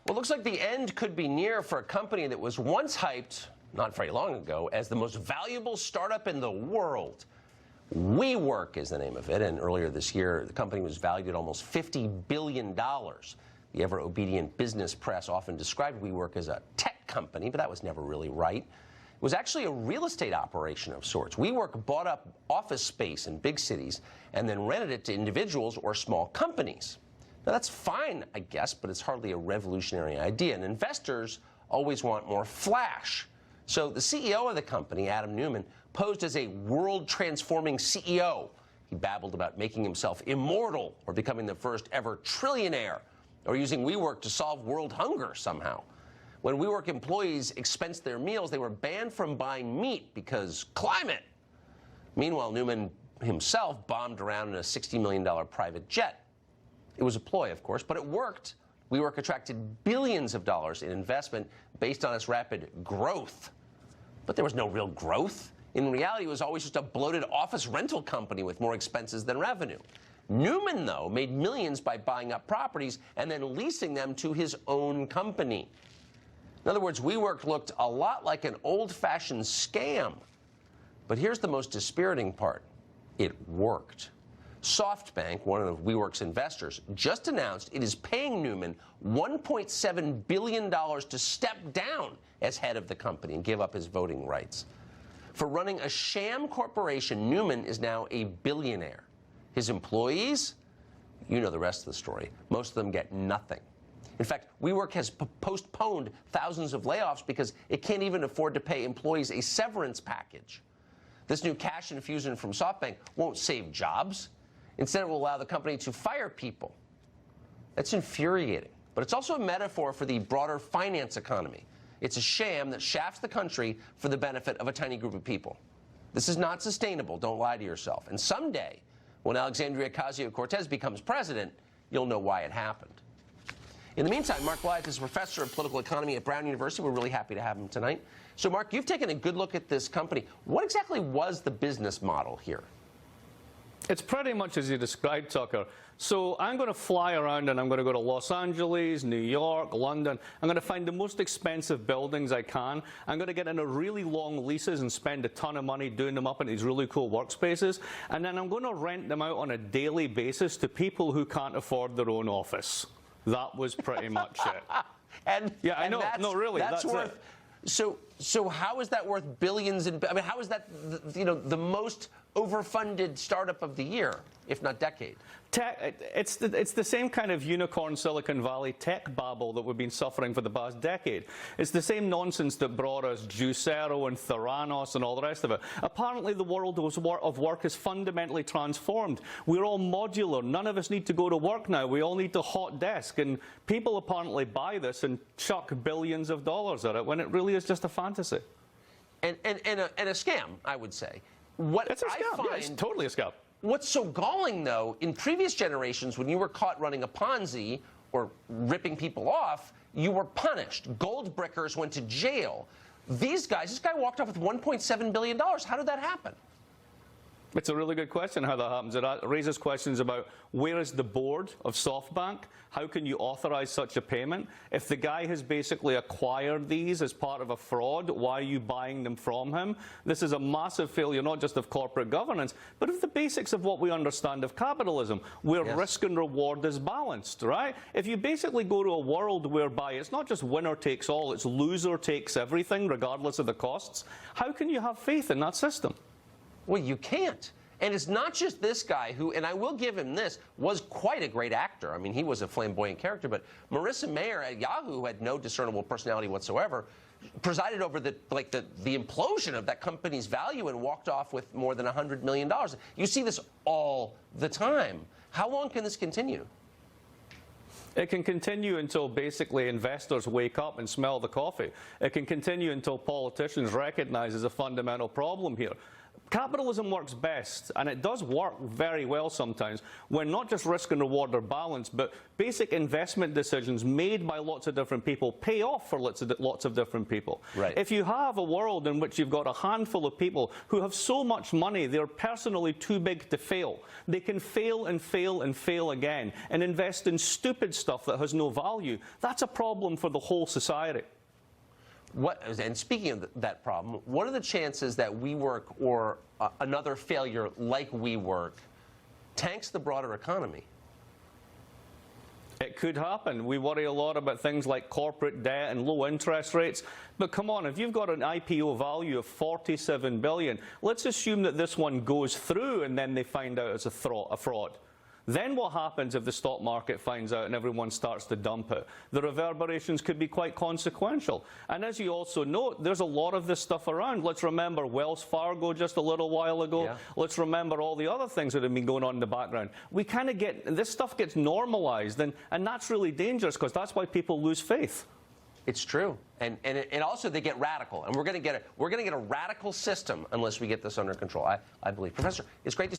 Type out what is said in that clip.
Well, it looks like the end could be near for a company that was once hyped, not very long ago, as the most valuable startup in the world. WeWork is the name of it, and earlier this year, the company was valued at almost $50 billion. The ever-obedient business press often described WeWork as a tech company, but that was never really right. It was actually a real estate operation of sorts. WeWork bought up office space in big cities and then rented it to individuals or small companies. Now, that's fine, I guess, but it's hardly a revolutionary idea, and investors always want more flash. So the CEO of the company, Adam Neumann, posed as a world-transforming CEO. He babbled about making himself immortal or becoming the first ever trillionaire or using WeWork to solve world hunger somehow. When WeWork employees expensed their meals, they were banned from buying meat because climate. Meanwhile, Neumann himself bombed around in a $60 million private jet. It was a ploy, of course, but it worked. WeWork attracted billions of dollars in investment based on its rapid growth. But there was no real growth. In reality, it was always just a bloated office rental company with more expenses than revenue. Neumann, though, made millions by buying up properties and then leasing them to his own company. In other words, WeWork looked a lot like an old-fashioned scam. But here's the most dispiriting part. It worked. SoftBank, one of WeWork's investors, just announced it is paying Neumann $1.7 billion to step down as head of the company and give up his voting rights. For running a sham corporation, Neumann is now a billionaire. His employees, you know the rest of the story. Most of them get nothing. In fact, WeWork has postponed thousands of layoffs because it can't even afford to pay employees a severance package. This new cash infusion from SoftBank won't save jobs. Instead, it will allow the company to fire people. That's infuriating. But it's also a metaphor for the broader finance economy. It's a sham that shafts the country for the benefit of a tiny group of people. This is not sustainable. Don't lie to yourself. And someday, when Alexandria Ocasio-Cortez becomes president, you'll know why it happened. In the meantime, Mark Blyth is a professor of political economy at Brown University. We're really happy to have him tonight. So, Mark, you've taken a good look at this company. What exactly was the business model here? It's pretty much as you described, Tucker. So I'm going to fly around and I'm going to go to Los Angeles, New York, London. I'm going to find the most expensive buildings I can. I'm going to get into really long leases and spend a ton of money doing them up in these really cool workspaces. And then I'm going to rent them out on a daily basis to people who can't afford their own office. That was pretty much it. Yeah, I know. No, really, that's worth it. So how is that worth billions? I mean, how is that the most overfunded startup of the year, if not decade? It's the same kind of unicorn Silicon Valley tech babble that we've been suffering for the past decade. It's the same nonsense that brought us Juicero and Theranos and all the rest of it. Apparently, the world of work is fundamentally transformed. We're all modular. None of us need to go to work now. We all need a hot desk. And people apparently buy this and chuck billions of dollars at it when it really is just a fantasy. And a scam, I would say. It's a scam. Yeah, it's totally a scam. What's so galling, though, in previous generations, when you were caught running a Ponzi or ripping people off, you were punished. Gold brickers went to jail. This guy walked off with $1.7 billion. How did that happen? It's a really good question how that happens. It raises questions about where is the board of SoftBank? How can you authorize such a payment? If the guy has basically acquired these as part of a fraud, why are you buying them from him? This is a massive failure not just of corporate governance, but of the basics of what we understand of capitalism, where risk and reward is balanced, right? If you basically go to a world whereby it's not just winner takes all, it's loser takes everything, regardless of the costs, how can you have faith in that system? Well, you can't. And it's not just this guy who, and I will give him this, was quite a great actor. I mean, he was a flamboyant character, but Marissa Mayer at Yahoo, who had no discernible personality whatsoever, presided over the implosion of that company's value and walked off with more than $100 million. You see this all the time. How long can this continue? It can continue until basically investors wake up and smell the coffee. It can continue until politicians recognize there's a fundamental problem here. Capitalism works best, and it does work very well sometimes, when not just risk and reward are balanced, but basic investment decisions made by lots of different people pay off for lots of different people. Right. If you have a world in which you've got a handful of people who have so much money they're personally too big to fail, they can fail and fail and fail again and invest in stupid stuff that has no value, that's a problem for the whole society. And speaking of that problem, what are the chances that WeWork or another failure like WeWork tanks the broader economy? It could happen. We worry a lot about things like corporate debt and low interest rates. But come on, if you've got an IPO value of $47 billion, let's assume that this one goes through and then they find out it's a fraud. Then what happens if the stock market finds out and everyone starts to dump it? The reverberations could be quite consequential. And as you also note, there's a lot of this stuff around. Let's remember Wells Fargo just a little while ago. Yeah. Let's remember all the other things that have been going on in the background. We kind of this stuff gets normalized, and that's really dangerous because that's why people lose faith. It's true, and also they get radical, and we're going to get a radical system unless we get this under control. I believe, Professor. It's great to